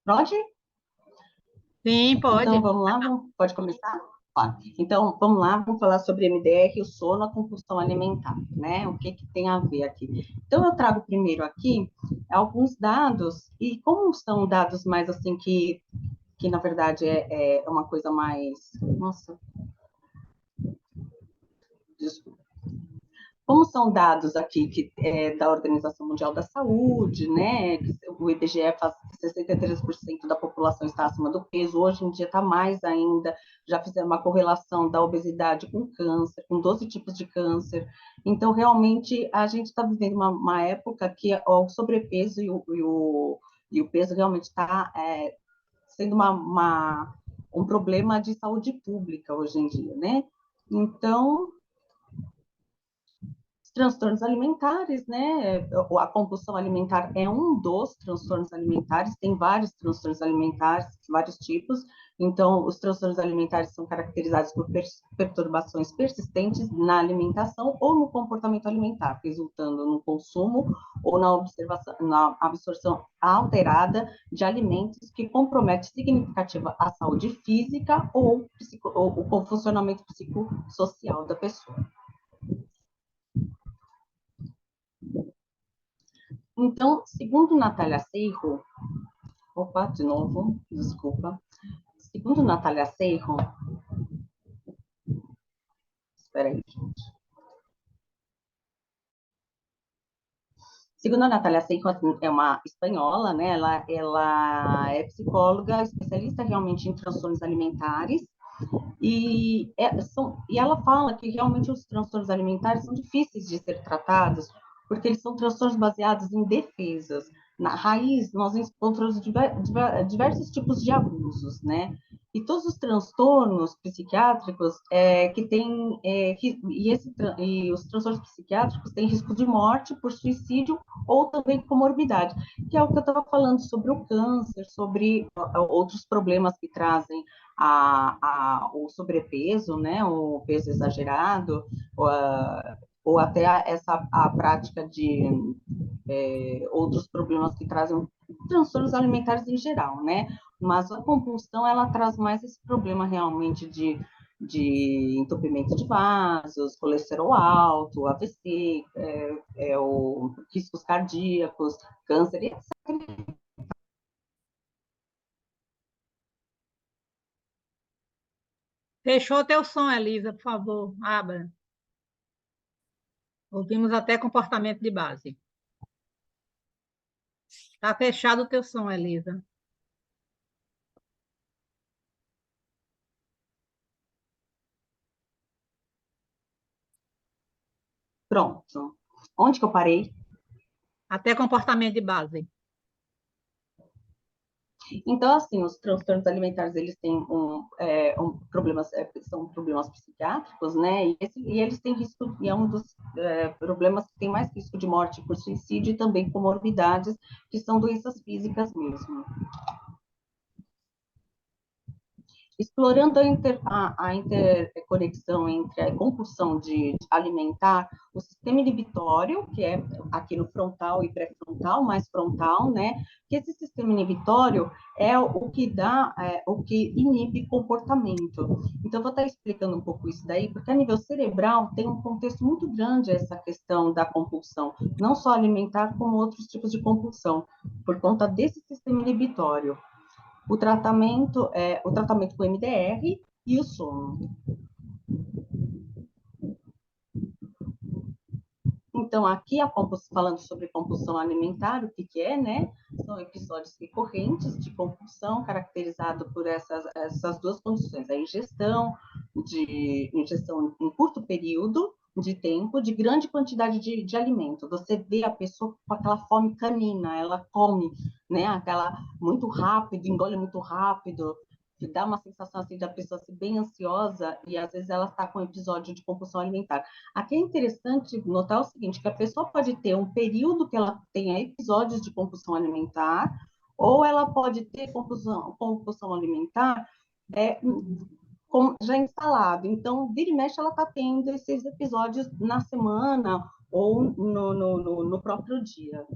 Pode? Sim, Então, pode. vamos lá, pode começar? Ó, então, vamos lá, vamos falar sobre MDR, o sono, a compulsão alimentar, né? O que que tem a ver aqui? Então, eu trago primeiro aqui alguns dados, e como são dados mais assim que na verdade é uma coisa mais... Nossa, desculpa. Como são dados aqui da Organização Mundial da Saúde, né? Que o IBGE faz que 63% da população está acima do peso, hoje em dia está mais ainda, já fizeram uma correlação da obesidade com câncer, com 12 tipos de câncer. Então, realmente, a gente está vivendo uma época que o sobrepeso e o peso realmente está sendo um problema de saúde pública hoje em dia, né? Então, transtornos alimentares, né? A compulsão alimentar é um dos transtornos alimentares, tem vários transtornos alimentares, vários tipos. Então, os transtornos alimentares são caracterizados por perturbações persistentes na alimentação ou no comportamento alimentar, resultando no consumo ou na absorção alterada de alimentos que compromete significativa a saúde física ou o funcionamento psicossocial da pessoa. Então, segundo Natália Seiro, opa, de novo, desculpa. Segundo Natália Seiro, espera aí, gente. Segundo a Natália Seiko, é uma espanhola, né? Ela é psicóloga, especialista realmente em transtornos alimentares, e ela fala que realmente os transtornos alimentares são difíceis de ser tratados, porque eles são transtornos baseados em defesas. Na raiz, nós encontramos diversos tipos de abusos, né? E todos os transtornos psiquiátricos que têm, e os transtornos psiquiátricos têm risco de morte por suicídio ou também comorbidade, que é o que eu estava falando sobre o câncer, sobre outros problemas que trazem o sobrepeso, né, o peso exagerado, ou até a prática de outros problemas que trazem transtornos alimentares em geral, né? Mas a compulsão, ela traz mais esse problema realmente de entupimento de vasos, colesterol alto, AVC, riscos cardíacos, câncer e etc. Fechou teu som, Elisa, por favor, abra. Ouvimos até comportamento de base. Está fechado o teu som, Elisa. Pronto. Onde que eu parei? Até comportamento de base. Então, assim, os transtornos alimentares, eles têm problemas, são problemas psiquiátricos, né? E eles têm risco, e é um dos problemas que tem mais risco de morte por suicídio e também comorbidades, que são doenças físicas mesmo. Explorando a interconexão entre a compulsão de alimentar, o sistema inibitório, que é aqui no frontal e pré-frontal, mais frontal, né? Que esse sistema inibitório é o que o que inibe comportamento. Então, eu vou estar explicando um pouco isso daí, porque a nível cerebral tem um contexto muito grande essa questão da compulsão, não só alimentar, como outros tipos de compulsão, por conta desse sistema inibitório. O tratamento com MDR e o sono. Então, aqui falando sobre compulsão alimentar, o que, que é, né? São episódios recorrentes de compulsão, caracterizado por essas duas condições: a ingestão em curto período de tempo, de grande quantidade de alimento. Você vê a pessoa com aquela fome canina, ela come, né? Aquela muito rápido, engole muito rápido, que dá uma sensação assim da pessoa ser bem ansiosa e às vezes ela está com um episódio de compulsão alimentar. Aqui é interessante notar o seguinte, que a pessoa pode ter um período que ela tenha episódios de compulsão alimentar, ou ela pode ter compulsão alimentar é, já instalado. Então, vira e mexe, ela está tendo esses episódios na semana ou no próprio dia.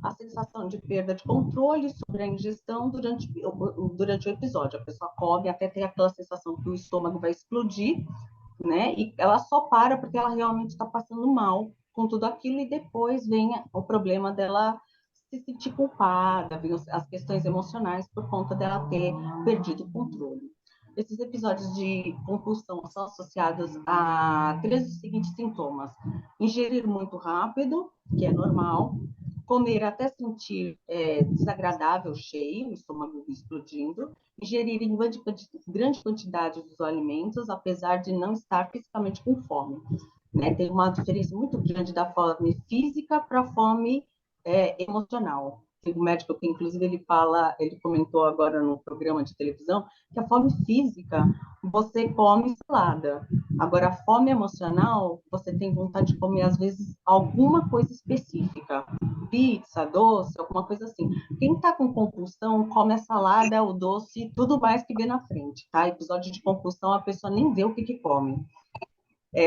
a sensação de perda de controle sobre a ingestão durante o episódio. A pessoa come até ter aquela sensação que o estômago vai explodir, né? E ela só para porque ela realmente está passando mal com tudo aquilo, e depois vem o problema dela se sentir culpada, vem as questões emocionais por conta dela ter perdido o controle. Esses episódios de compulsão são associados a três seguintes sintomas: ingerir muito rápido, que é normal; comer até sentir desagradável, cheio, o estômago explodindo; ingerir em grande quantidade dos alimentos, apesar de não estar fisicamente com fome. Né? Tem uma diferença muito grande da fome física para a fome emocional. Tem um médico que, inclusive, ele comentou agora no programa de televisão, que a fome física, você come salada. Agora, a fome emocional, você tem vontade de comer, às vezes, alguma coisa específica. Pizza, doce, alguma coisa assim. Quem está com compulsão, come a salada, o doce, tudo mais que vê na frente, tá? Episódio de compulsão, a pessoa nem vê o que come.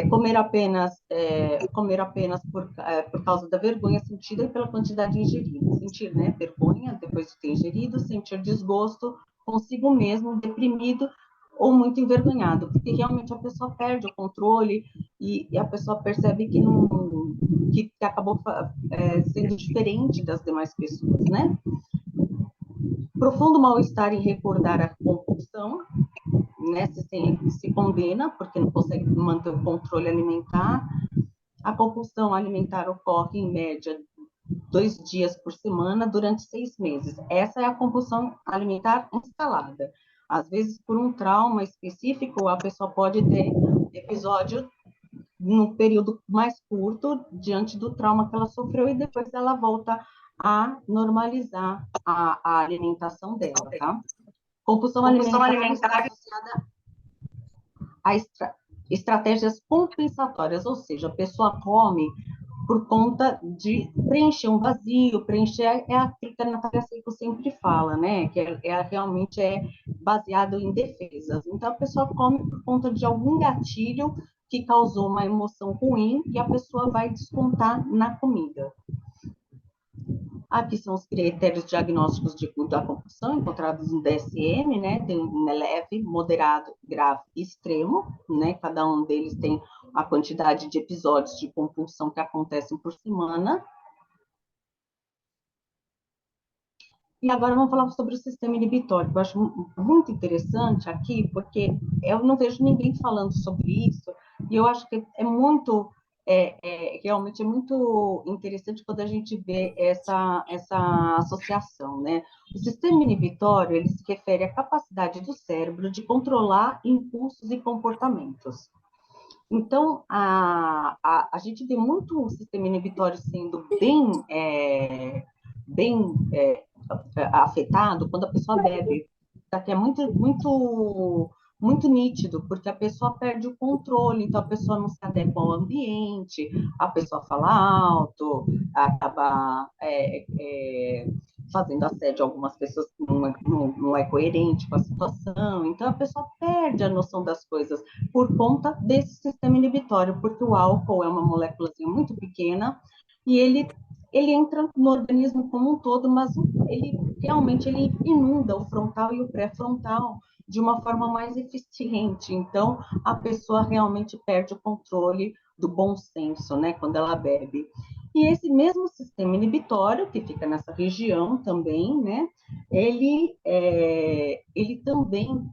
Comer apenas por causa da vergonha sentida e pela quantidade ingerida. Sentir, né, vergonha depois de ter ingerido, sentir desgosto consigo mesmo, deprimido ou muito envergonhado, porque realmente a pessoa perde o controle e a pessoa percebe que que acabou sendo diferente das demais pessoas, né? Profundo mal-estar em recordar a compulsão, né, se condena porque não consegue manter o controle alimentar. A compulsão alimentar ocorre, em média, 2 dias por semana durante 6 meses. Essa é a compulsão alimentar instalada. Às vezes, por um trauma específico, a pessoa pode ter episódio num período mais curto, diante do trauma que ela sofreu, e depois ela volta a normalizar a alimentação dela, tá? Compulsão alimentar está associada a estratégias compensatórias, ou seja, a pessoa come por conta de preencher um vazio, preencher aquilo que a Natália Seco sempre fala, né? Que realmente baseado em defesas. Então, a pessoa come por conta de algum gatilho que causou uma emoção ruim e a pessoa vai descontar na comida. Aqui são os critérios diagnósticos da compulsão encontrados no DSM, né? Tem leve, moderado, grave e extremo, né? Cada um deles tem a quantidade de episódios de compulsão que acontecem por semana. E agora vamos falar sobre o sistema inibitório, que eu acho muito interessante aqui, porque eu não vejo ninguém falando sobre isso, e eu acho que realmente é muito interessante quando a gente vê essa associação, né? O sistema inibitório, ele se refere à capacidade do cérebro de controlar impulsos e comportamentos. Então, a gente vê muito o sistema inibitório sendo bem afetado quando a pessoa bebe. Que é muito nítido, porque a pessoa perde o controle, então a pessoa não se adequa ao ambiente, a pessoa fala alto, acaba fazendo assédio a algumas pessoas que não é coerente com a situação, então a pessoa perde a noção das coisas por conta desse sistema inibitório, porque o álcool é uma molécula muito pequena e ele entra no organismo como um todo, mas ele realmente inunda o frontal e o pré-frontal de uma forma mais eficiente. Então, a pessoa realmente perde o controle do bom senso, né, quando ela bebe. E esse mesmo sistema inibitório, que fica nessa região também, né, ele também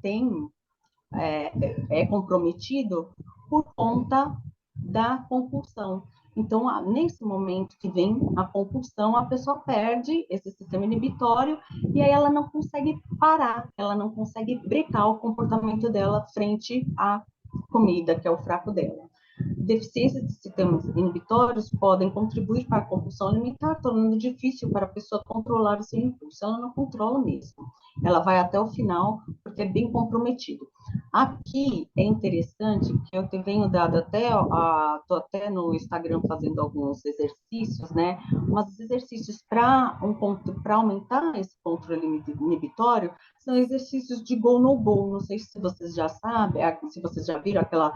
é comprometido por conta da compulsão. Então, nesse momento que vem a compulsão, a pessoa perde esse sistema inibitório e aí ela não consegue parar, ela não consegue brecar o comportamento dela frente à comida, que é o fraco dela. Deficiências de sistemas inibitórios podem contribuir para a compulsão alimentar, tornando difícil para a pessoa controlar o seu impulso. Ela não controla mesmo. Ela vai até o final, porque é bem comprometido. Aqui é interessante que eu venho dado estou até no Instagram fazendo alguns exercícios, né? Mas exercícios para aumentar esse controle inibitório são exercícios de go no go. Não sei se vocês já sabem, se vocês já viram aquela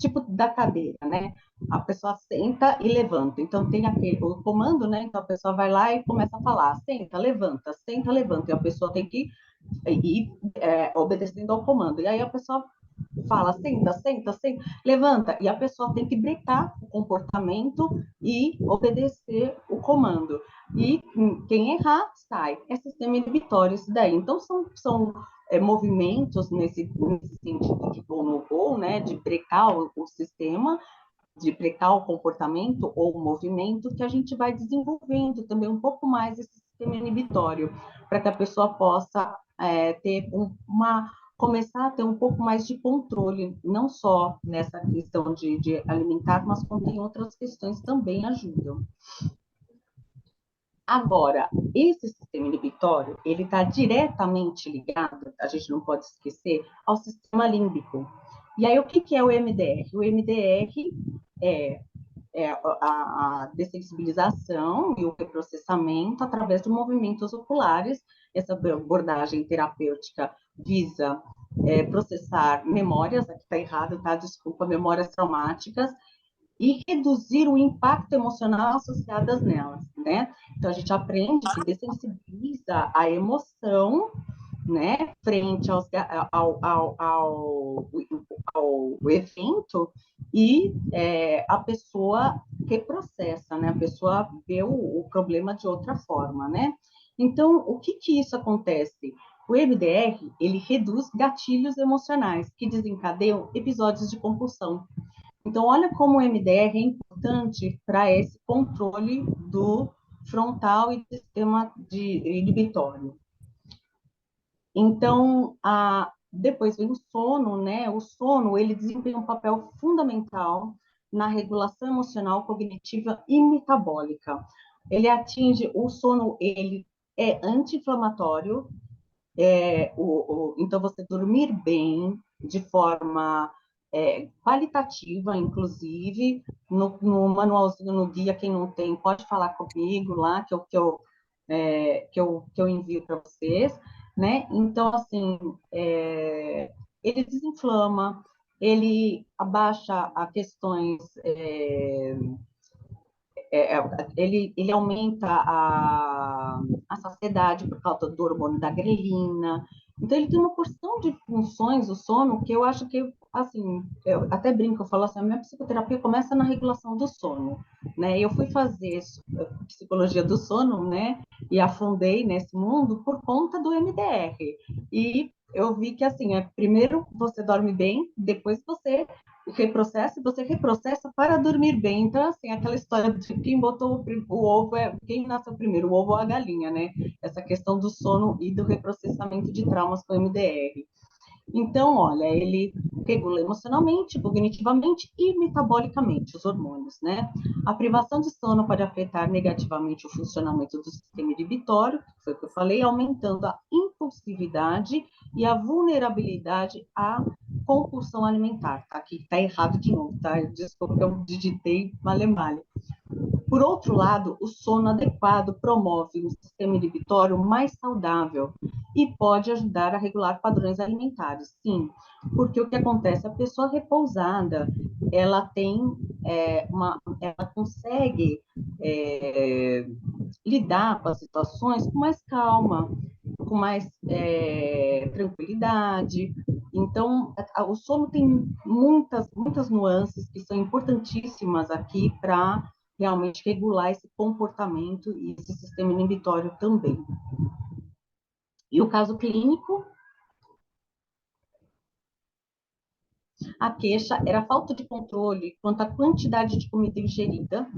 tipo da cadeira, né? A pessoa senta e levanta. Então, tem aquele, o comando, né? Então, a pessoa vai lá e começa a falar, senta, levanta. E a pessoa tem que ir obedecendo ao comando. E aí a pessoa fala, senta, levanta. E a pessoa tem que brecar o comportamento e obedecer o comando. E quem errar, sai. É sistema inibitório isso daí. Então, são movimentos nesse sentido de go no go, né, de brecar o sistema, de brecar o comportamento ou o movimento, que a gente vai desenvolvendo também um pouco mais esse sistema inibitório, para que a pessoa possa ter começar a ter um pouco mais de controle, não só nessa questão de alimentar, mas como em outras questões também ajudam. Agora, esse sistema inibitório, ele está diretamente ligado, a gente não pode esquecer, ao sistema límbico. E aí, o que é o MDR? O MDR é a dessensibilização e o reprocessamento através de movimentos oculares. Essa abordagem terapêutica visa processar memórias, aqui está errado, tá? Desculpa, memórias traumáticas, e reduzir o impacto emocional associado nelas, né? Então, a gente aprende que dessensibiliza a emoção, né, frente ao evento, e a pessoa reprocessa, né? A pessoa vê o problema de outra forma, né? Então, o que isso acontece? O MDR, ele reduz gatilhos emocionais que desencadeiam episódios de compulsão. Então, olha como o MDR é importante para esse controle do frontal e do sistema inibitório. Então, depois vem o sono, né? O sono, ele desempenha um papel fundamental na regulação emocional, cognitiva e metabólica. Ele atinge, o sono, ele é anti-inflamatório, então você dormir bem, de forma qualitativa, inclusive, no manualzinho, no guia, quem não tem, pode falar comigo lá, que eu envio para vocês, né? Então, assim, ele desinflama, ele abaixa a questões, ele aumenta a saciedade por causa do hormônio da grelina. Então, ele tem uma porção de funções, o sono, que eu acho que, assim, eu até brinco, eu falo assim, a minha psicoterapia começa na regulação do sono, né? Eu fui fazer psicologia do sono, né? E afundei nesse mundo por conta do MDR. E eu vi que, assim, primeiro você dorme bem, depois você reprocessa para dormir bem. Então, assim, aquela história de quem botou o ovo, quem nasceu primeiro, o ovo ou a galinha, né? Essa questão do sono e do reprocessamento de traumas com MDR. Então, olha, ele regula emocionalmente, cognitivamente e metabolicamente os hormônios, né? A privação de sono pode afetar negativamente o funcionamento do sistema inibitório, que foi o que eu falei, aumentando a impulsividade e a vulnerabilidade à compulsão alimentar. Aqui está errado de novo, tá? Desculpa que eu digitei male-male. Por outro lado, o sono adequado promove um sistema inibitório mais saudável e pode ajudar a regular padrões alimentares. Sim, porque o que acontece? A pessoa repousada, ela ela consegue lidar com as situações com mais calma, com mais tranquilidade. Então, o sono tem muitas nuances que são importantíssimas aqui para realmente regular esse comportamento e esse sistema inibitório também. E o caso clínico, a queixa era a falta de controle quanto à quantidade de comida ingerida.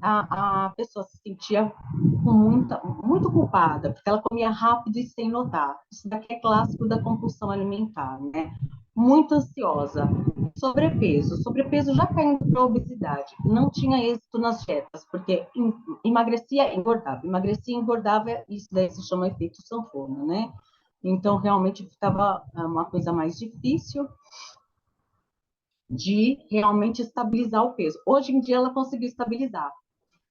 A pessoa se sentia muito culpada, porque ela comia rápido e sem notar. Isso daqui é clássico da compulsão alimentar, né? Muito ansiosa. Sobrepeso já caindo para a obesidade. Não tinha êxito nas dietas, porque emagrecia e engordava, isso daí se chama efeito sanfona, né? Então, realmente, ficava uma coisa mais difícil de realmente estabilizar o peso. Hoje em dia, ela conseguiu estabilizar.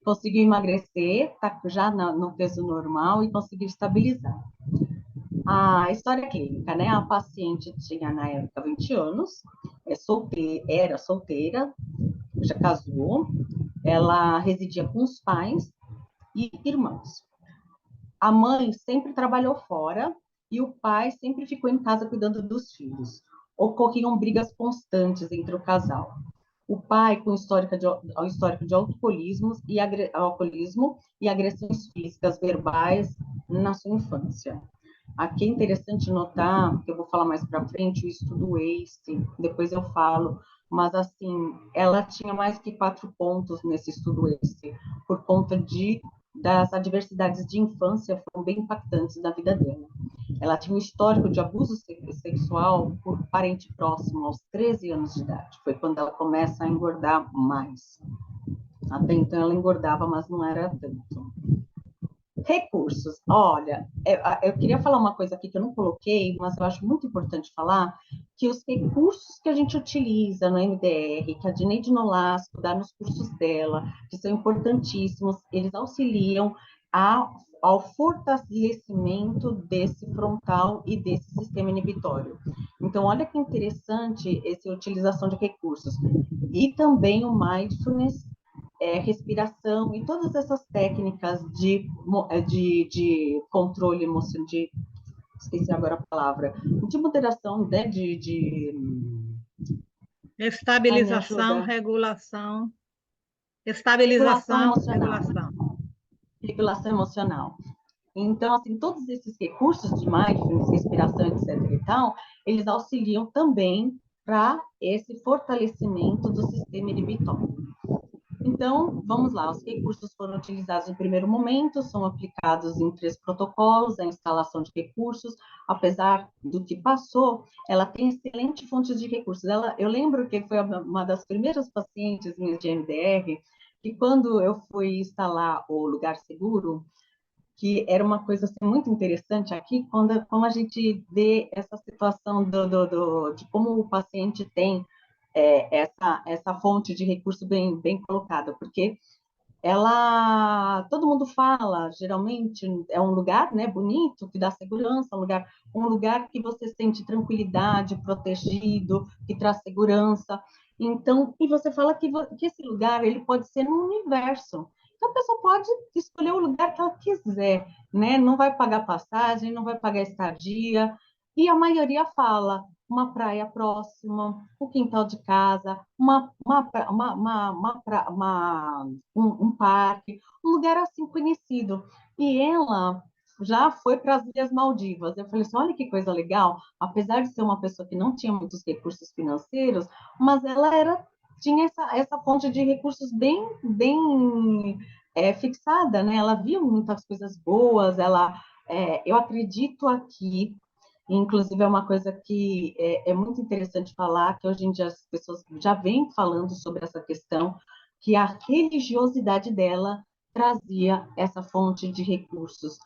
Conseguiu emagrecer, está já no peso normal e conseguiu estabilizar. A história clínica, né? A paciente tinha, na época, 20 anos, era solteira, já casou, ela residia com os pais e irmãos. A mãe sempre trabalhou fora e o pai sempre ficou em casa cuidando dos filhos. Ocorriam brigas constantes entre o casal. O pai com histórico de alcoolismo e agressões físicas, verbais na sua infância. Aqui é interessante notar, que eu vou falar mais para frente, o estudo ACE, depois eu falo, mas assim, ela tinha mais que 4 pontos nesse estudo ACE, por conta das adversidades de infância foram bem impactantes na vida dela. Ela tinha um histórico de abuso sexual por parente próximo aos 13 anos de idade. Foi quando ela começa a engordar mais. Até então ela engordava, mas não era tanto. Recursos. Olha, eu queria falar uma coisa aqui que eu não coloquei, mas eu acho muito importante falar, que os recursos que a gente utiliza no MDR, que a Dineide Nolasco dá nos cursos dela, que são importantíssimos, eles auxiliam ao fortalecimento desse frontal e desse sistema inibitório. Então, olha que interessante essa utilização de recursos. E também o mindfulness, respiração e todas essas técnicas de controle emocional, esqueci agora a palavra, de moderação, né, ai, me Estabilização, ajuda, regulação. regulação Estabilização, emocional, regulação. regulação emocional. Então, assim, todos esses recursos de mindfulness, respiração, etc. e tal, eles auxiliam também para esse fortalecimento do sistema inibitório. Então, vamos lá, os recursos foram utilizados no primeiro momento, são aplicados em 3 protocolos, a instalação de recursos, apesar do que passou, ela tem excelente fontes de recursos. Eu lembro que foi uma das primeiras pacientes minhas de MDR, que quando eu fui instalar o lugar seguro, que era uma coisa assim, muito interessante aqui, como a gente vê essa situação de como o paciente tem essa fonte de recurso bem colocada, porque todo mundo fala, geralmente é um lugar, né, bonito, que dá segurança, um lugar que você sente tranquilidade, protegido, que traz segurança. Então, e você fala que esse lugar ele pode ser no universo. Então, a pessoa pode escolher o lugar que ela quiser, né? Não vai pagar passagem, não vai pagar estadia. E a maioria fala uma praia próxima, o quintal de casa, um parque, um lugar assim conhecido. E ela já foi para as Ilhas Maldivas. Eu falei assim, olha que coisa legal, apesar de ser uma pessoa que não tinha muitos recursos financeiros, mas tinha essa fonte de recursos bem fixada, né? Ela via muitas coisas boas, eu acredito aqui, inclusive é uma coisa que é muito interessante falar, que hoje em dia as pessoas já vêm falando sobre essa questão, que a religiosidade dela trazia essa fonte de recursos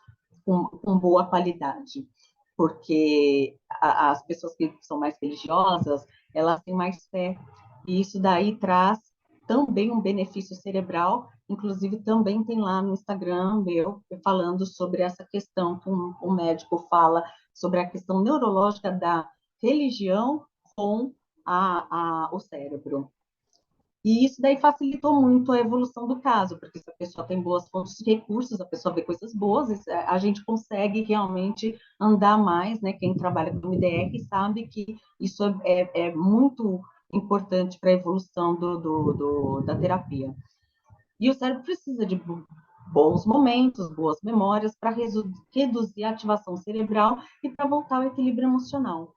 com boa qualidade, porque as pessoas que são mais religiosas, elas têm mais fé, e isso daí traz também um benefício cerebral, inclusive também tem lá no Instagram meu falando sobre essa questão que um médico fala sobre a questão neurológica da religião com o cérebro. E isso daí facilitou muito a evolução do caso, porque se a pessoa tem boas fontes de recursos, a pessoa vê coisas boas, a gente consegue realmente andar mais, né? Quem trabalha com MDR sabe que isso é muito importante para a evolução da terapia. E o cérebro precisa de bons momentos, boas memórias, para reduzir a ativação cerebral e para voltar ao equilíbrio emocional.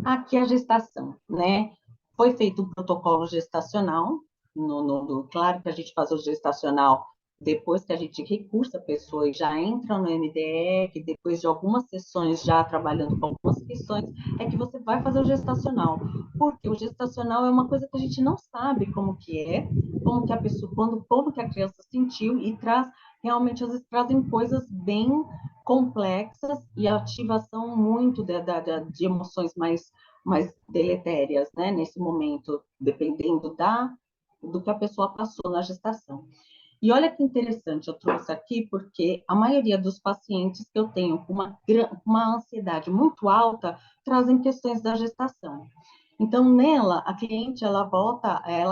Aqui a gestação, né? Foi feito um protocolo gestacional, claro que a gente faz o gestacional depois que a gente recursa a pessoa e já entra no MDR, depois de algumas sessões já trabalhando com algumas questões, é que você vai fazer o gestacional. Porque o gestacional é uma coisa que a gente não sabe como que é, como que a pessoa, como que a criança sentiu e realmente às vezes trazem coisas bem complexas e ativação muito de emoções mais deletérias, né, nesse momento, dependendo do que a pessoa passou na gestação. E olha que interessante, eu trouxe aqui porque a maioria dos pacientes que eu tenho com uma ansiedade muito alta trazem questões da gestação. Então, nela, a cliente, ela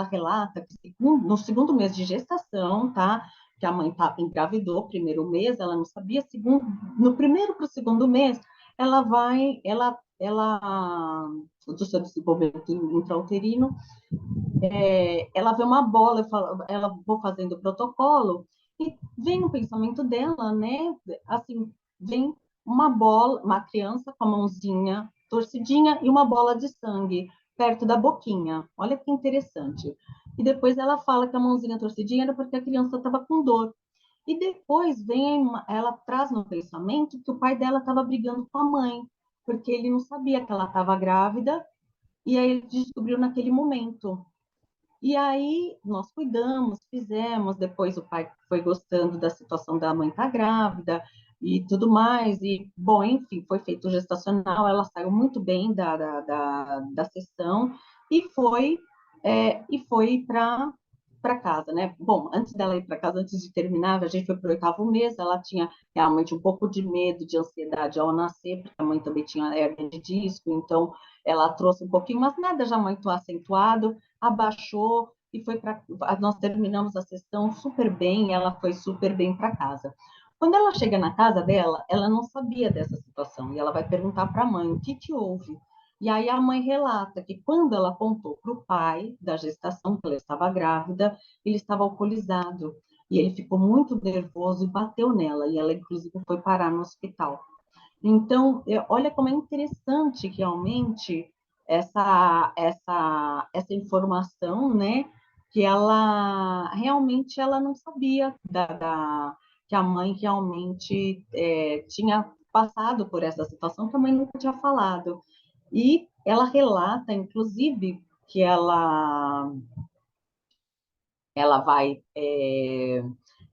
relata que no segundo mês de gestação, tá? Que a mãe engravidou, primeiro mês, ela não sabia, no primeiro para o segundo mês, do seu desenvolvimento intrauterino, ela vê uma bola, ela vou fazendo o protocolo, e vem o pensamento dela, né? Assim, vem uma bola, uma criança com a mãozinha torcidinha e uma bola de sangue perto da boquinha. Olha que interessante. E depois ela fala que a mãozinha torcidinha era porque a criança estava com dor. E depois ela traz no pensamento que o pai dela estava brigando com a mãe, porque ele não sabia que ela estava grávida, e aí ele descobriu naquele momento. E aí nós cuidamos, fizemos, depois o pai foi gostando da situação da mãe estar grávida e tudo mais, e, bom, enfim, foi feito o gestacional, ela saiu muito bem da sessão e foi para casa, né? Bom, antes dela ir para casa, antes de terminar, a gente foi para o oitavo mês, ela tinha realmente um pouco de medo, de ansiedade ao nascer, porque a mãe também tinha hernia de disco, então ela trouxe um pouquinho, mas nada já muito acentuado, abaixou e foi para. Nós terminamos a sessão super bem, ela foi super bem para casa. Quando ela chega na casa dela, ela não sabia dessa situação e ela vai perguntar para a mãe o que que houve. E aí a mãe relata que quando ela contou para o pai da gestação que ela estava grávida, ele estava alcoolizado e ele ficou muito nervoso e bateu nela e ela inclusive foi parar no hospital. Então, olha como é interessante realmente essa informação, né? Que ela realmente ela não sabia que a mãe realmente tinha passado por essa situação que a mãe nunca tinha falado. E ela relata, inclusive, que ela vai,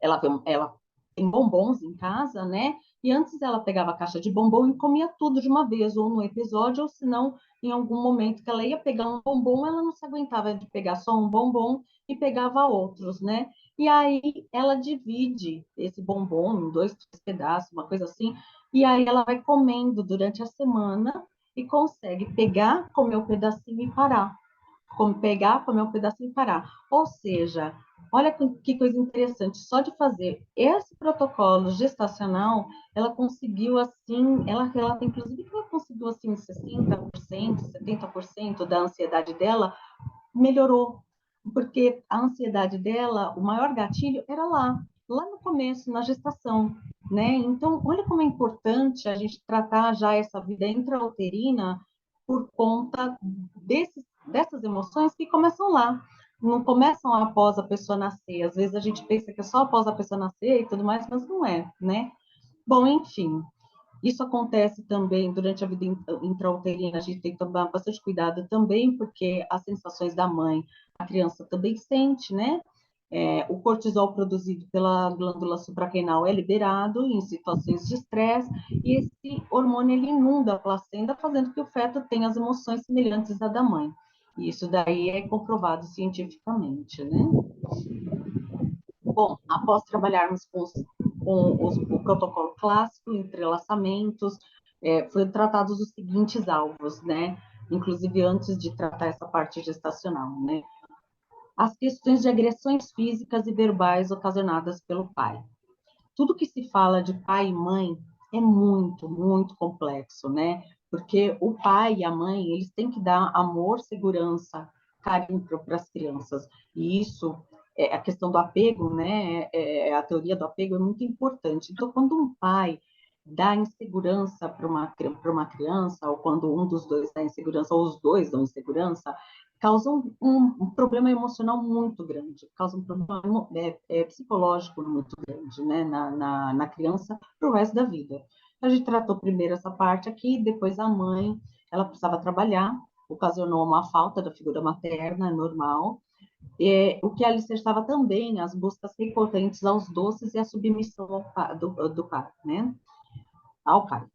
ela tem bombons em casa, né? E antes ela pegava a caixa de bombom e comia tudo de uma vez, ou no episódio, ou se não, em algum momento que ela ia pegar um bombom, ela não se aguentava de pegar só um bombom e pegava outros, né? E aí ela divide esse bombom em dois, três pedaços, uma coisa assim, e aí ela vai comendo durante a semana e consegue pegar, comer um pedacinho e parar. Como pegar, comer um pedacinho e parar. Ou seja, olha que coisa interessante, só de fazer esse protocolo gestacional, ela conseguiu assim, ela relata inclusive que ela conseguiu assim 60%, 70% da ansiedade dela melhorou, porque a ansiedade dela, o maior gatilho era lá no começo, na gestação, né? Então, olha como é importante a gente tratar já essa vida intrauterina por conta dessas emoções que começam lá, não começam após a pessoa nascer. Às vezes a gente pensa que é só após a pessoa nascer e tudo mais, mas não é, né? Bom, enfim, isso acontece também durante a vida intrauterina, a gente tem que tomar bastante cuidado também, porque as sensações da mãe, a criança também sente, né? O cortisol produzido pela glândula suprarrenal é liberado em situações de estresse, e esse hormônio ele inunda a placenta, fazendo que o feto tenha as emoções semelhantes à da mãe. E isso daí é comprovado cientificamente, né? Bom, após trabalharmos o protocolo clássico, entrelaçamentos, foram tratados os seguintes alvos, né? Inclusive antes de tratar essa parte gestacional, né? As questões de agressões físicas e verbais ocasionadas pelo pai. Tudo que se fala de pai e mãe é muito, muito complexo, né? Porque o pai e a mãe, eles têm que dar amor, segurança, carinho para as crianças. E isso, a questão do apego, né? A teoria do apego é muito importante. Então, quando um pai dá insegurança para uma criança, ou quando um dos dois dá insegurança, ou os dois dão insegurança, causa um problema emocional muito grande, causa um problema psicológico muito grande, né, na criança para o resto da vida. A gente tratou primeiro essa parte aqui, depois a mãe, ela precisava trabalhar, ocasionou uma falta da figura materna, normal, o que alicerçava também as buscas recorrentes aos doces e a submissão do pai, né, ao pai.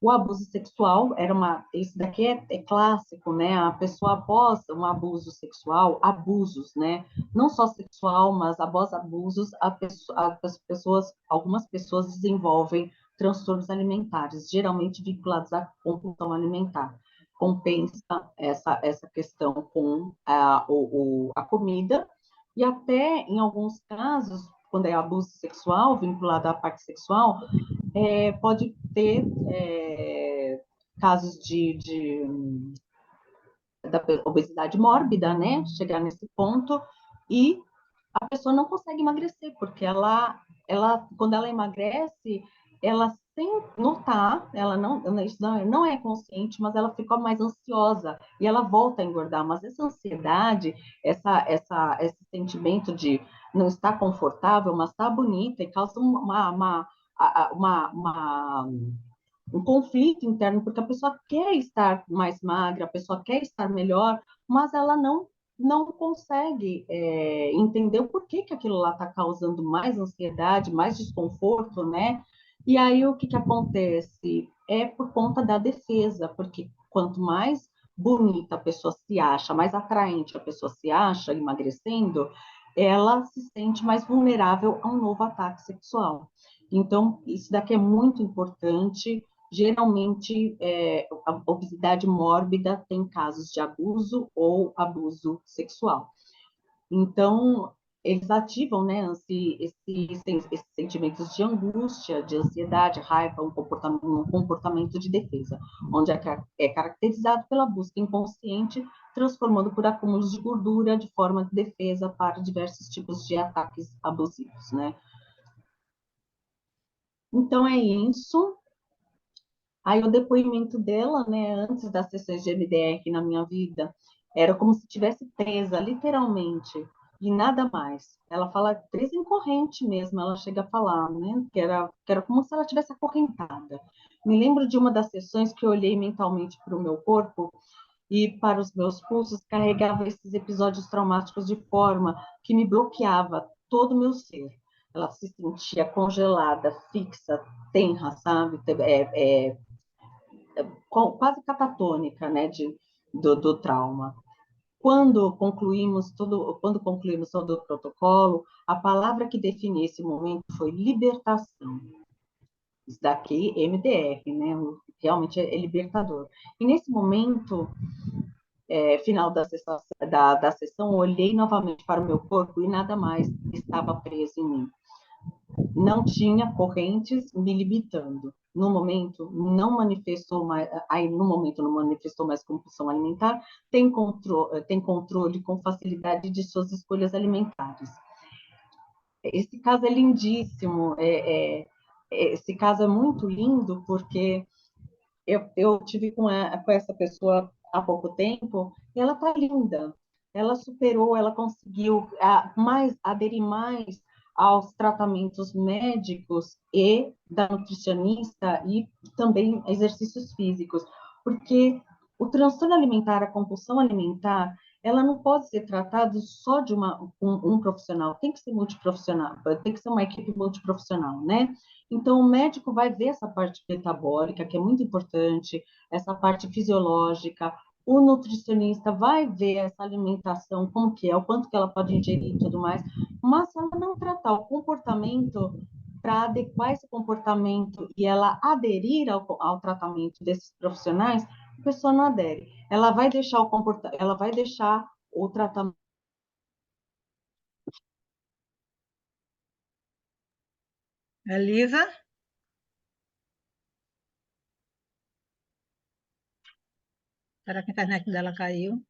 O abuso sexual esse daqui é clássico, né? A pessoa após um abuso sexual, abusos, né? Não só sexual, mas após abusos, algumas pessoas desenvolvem transtornos alimentares, geralmente vinculados à compulsão alimentar. Compensa essa questão com a comida, e até em alguns casos, quando é abuso sexual, vinculado à parte sexual, pode ter casos da obesidade mórbida, né? Chegar nesse ponto, e a pessoa não consegue emagrecer, porque quando ela emagrece, ela sem notar, ela isso não é consciente, mas ela fica mais ansiosa e ela volta a engordar. Mas essa ansiedade, esse sentimento de não estar confortável, mas estar bonita, e causa uma um conflito interno, porque a pessoa quer estar mais magra, a pessoa quer estar melhor, mas ela não consegue entender o porquê que aquilo lá está causando mais ansiedade, mais desconforto, né? E aí o que, que acontece? É por conta da defesa, porque quanto mais bonita a pessoa se acha, mais atraente a pessoa se acha, emagrecendo, ela se sente mais vulnerável a um novo ataque sexual. Então, isso daqui é muito importante. Geralmente, a obesidade mórbida tem casos de abuso ou abuso sexual. Então, eles ativam, né, esses sentimentos de angústia, de ansiedade, raiva, um comportamento de defesa, onde é caracterizado pela busca inconsciente, transformando por acúmulos de gordura de forma de defesa para diversos tipos de ataques abusivos, né? Então, é isso. Aí o depoimento dela, né, antes das sessões de MDR na minha vida, era como se tivesse presa, literalmente, e nada mais. Ela fala presa em corrente mesmo, ela chega a falar, né, que era como se ela tivesse acorrentada. Me lembro de uma das sessões que eu olhei mentalmente para o meu corpo e para os meus pulsos, carregava esses episódios traumáticos de forma que me bloqueava todo o meu ser. Ela se sentia congelada, fixa, tenra, sabe? Quase catatônica, né, do trauma. Quando concluímos todo o protocolo, a palavra que define esse momento foi libertação. Isso daqui, MDR, né, realmente é libertador. E nesse momento, final da sessão, olhei novamente para o meu corpo e nada mais estava preso em mim. Não tinha correntes me limitando. No momento, não manifestou mais, aí no momento não manifestou mais compulsão alimentar, tem controle com facilidade de suas escolhas alimentares. Esse caso é lindíssimo, esse caso é muito lindo, porque eu tive com essa pessoa há pouco tempo, e ela tá linda. Ela superou, ela conseguiu aderir mais aos tratamentos médicos e da nutricionista e também exercícios físicos, porque o transtorno alimentar, a compulsão alimentar, ela não pode ser tratada só de um profissional, tem que ser multiprofissional, tem que ser uma equipe multiprofissional, né? Então, o médico vai ver essa parte metabólica, que é muito importante, essa parte fisiológica. O nutricionista vai ver essa alimentação, como que é, o quanto que ela pode ingerir e tudo mais. Mas se ela não tratar o comportamento, para adequar esse comportamento e ela aderir ao tratamento desses profissionais, a pessoa não adere. Ela vai deixar o tratamento. Elisa, será que a internet dela caiu?